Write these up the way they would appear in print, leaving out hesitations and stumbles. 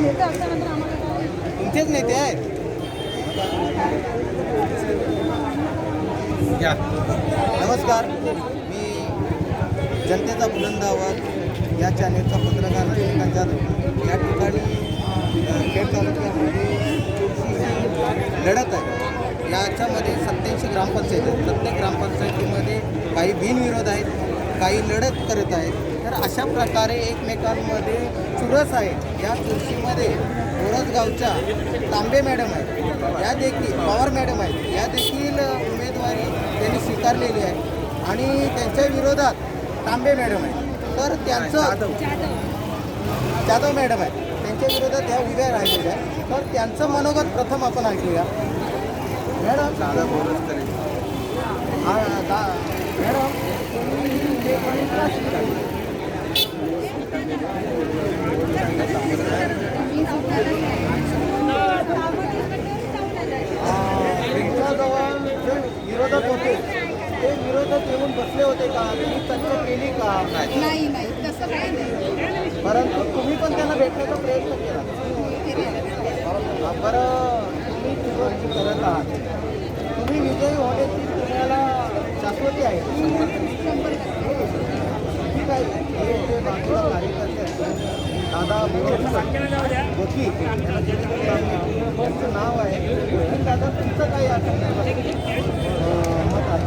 नेते असल्यानंतर आम्हाला काय? तुमचेच नेते आहेत. या नमस्कार, मी जनतेचा बुलंद आवाज या चॅनेलचा पत्रकार रजनीकांत जाधव. या ठिकाणी खेड तालुक्यामध्ये लढत आहे. याच्यामध्ये 87 ग्रामपंचायत आहेत. प्रत्येक ग्रामपंचायतीमध्ये काही बिनविरोध आहेत, काही लढत करत आहेत. तर अशा प्रकारे एकमेकांमध्ये चुरस आहे. या चुरशीमध्ये ओरसगावच्या तांबे मॅडम आहेत, या देखील पवार मॅडम आहेत, या देखील उमेदवारी त्यांनी स्वीकारलेली आहे आणि त्यांच्या विरोधात तांबे मॅडम आहेत. तर त्यांचं जाधव मॅडम आहेत, त्यांच्या विरोधात ह्या उभ्या राहिलेल्या आहेत. तर त्यांचं मनोगत प्रथम आपण ऐकूया. मॅडम मॅडम तुमच्याजवळ जे विरोधक होते ते विरोधक येऊन बसले होते का? तुम्ही चर्चा केली का? नाही नाही, तसं काही नाही. परंतु तुम्ही पण त्यांना भेटण्याचा प्रयत्न केला. बरं, तुम्ही निवडणूक करत आहात, तुम्ही विजयी होण्याची तुम्हाला शाश्वती आहे? ठीक आहे. हे जे बाजूला कार्यकर्ते आहेत, दादा गोकी त्यांचं नाव आहे. दादा, तुमचं काय मत आहे?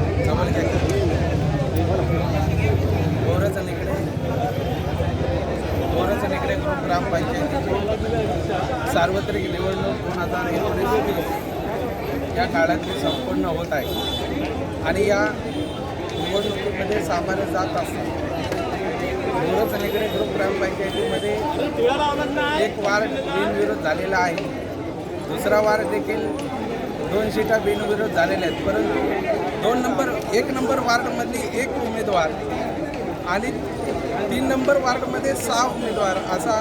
बोरचणीकडे ग्रामपंचायतीची सार्वत्रिक निवडणूक 2019 या काळातली संपन्न होत आहे आणि या निवडणुकीमध्ये सामान्य जात असतात. बोरचणीकडे ग्रामपंचायतीमध्ये एक वार्ड बिनविरोध झालेला आहे. दुसरा वार्ड देखील 2 सीटा बिनविरोध झालेल्या आहेत. परंतु 1 नंबर वार्डमधली 1 उमेदवार आणि 3 नंबर वार्डमध्ये 6 उमेदवार असा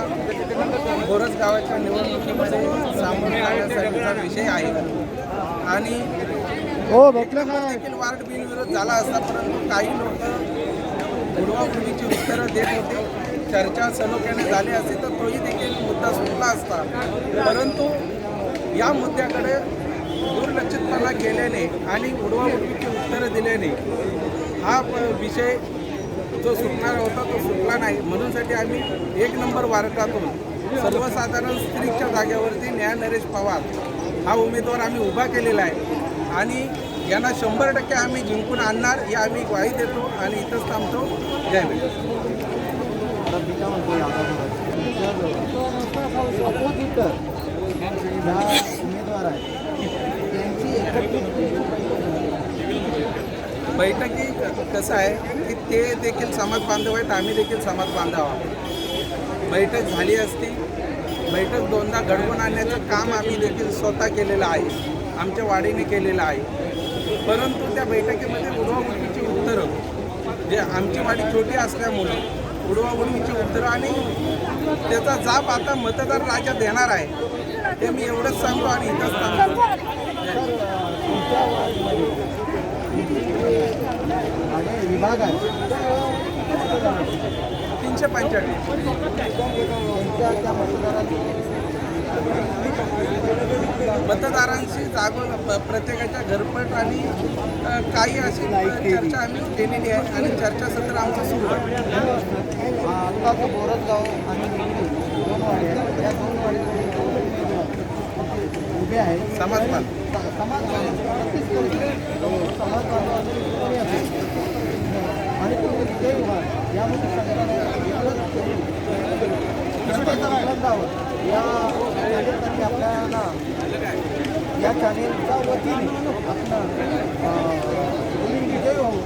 बोरस गावाच्या निवडणुकीमध्ये सामोरे जाण्यासाठीचा विषय आहे. आणि देखील वार्ड बिनविरोध झाला असता, परंतु काही लोक उडवाउडवीची उत्तरं देत होते. चर्चा सलोख्याने झाली असती तर तोही देखील मुद्दा सुटला असता. परंतु या मुद्द्याकडे दुर्लक्षितपणा केल्याने आणि उडवाउडवीची उत्तरं दिल्याने हा विषय जो सुटणार होता तो सुटला नाही. म्हणूनसाठी आम्ही 1 नंबर वार्डातून सर्वसाधारण स्त्रीच्या जागेवरती न्याय नरेश पवार हा उमेदवार आम्ही उभा केलेला आहे आणि यांना 100% आम्ही जिंकून आणणार ही आम्ही ग्वाही देतो आणि इथंच थांबतो. जय भीम. उमेदवार आहेत त्यांची बैठकी कसं आहे की ते देखील समाज बांधव आहेत, आम्ही देखील समाज बांधव आहोत. बैठक झाली असती, बैठक 2दा घडवून आणण्याचं काम आम्ही देखील स्वतः केलेलं आहे, आमच्या वाडीने केलेलं आहे. परंतु त्या बैठकीमध्ये उडवाउडवीची उत्तरं जे आमची वाडी छोटी असल्यामुळे उडवाउडवीची उत्तरं आणि त्याचा जाब आता मतदार राजा देणार आहे ते मी एवढंच सांगतो आणि इथंच सांगतो. विभाग आहे 345 मतदारांशी प्रत्येकाच्या घरपट आणि काही अशी चर्चा आम्ही केलेली आहे आणि चर्चासत्र आमचं सुरू आहे. आता बोरसगाव आणि 2 वाडे आहेत, या 2 वाडीमध्ये उभे आहेत समाजबांध आणि तुम्ही विजयी व्हा यामध्ये या चॅनेलसाठी आपल्याला या चॅनेलच्या वतीने आपला तुम्ही विजयी व्हावं.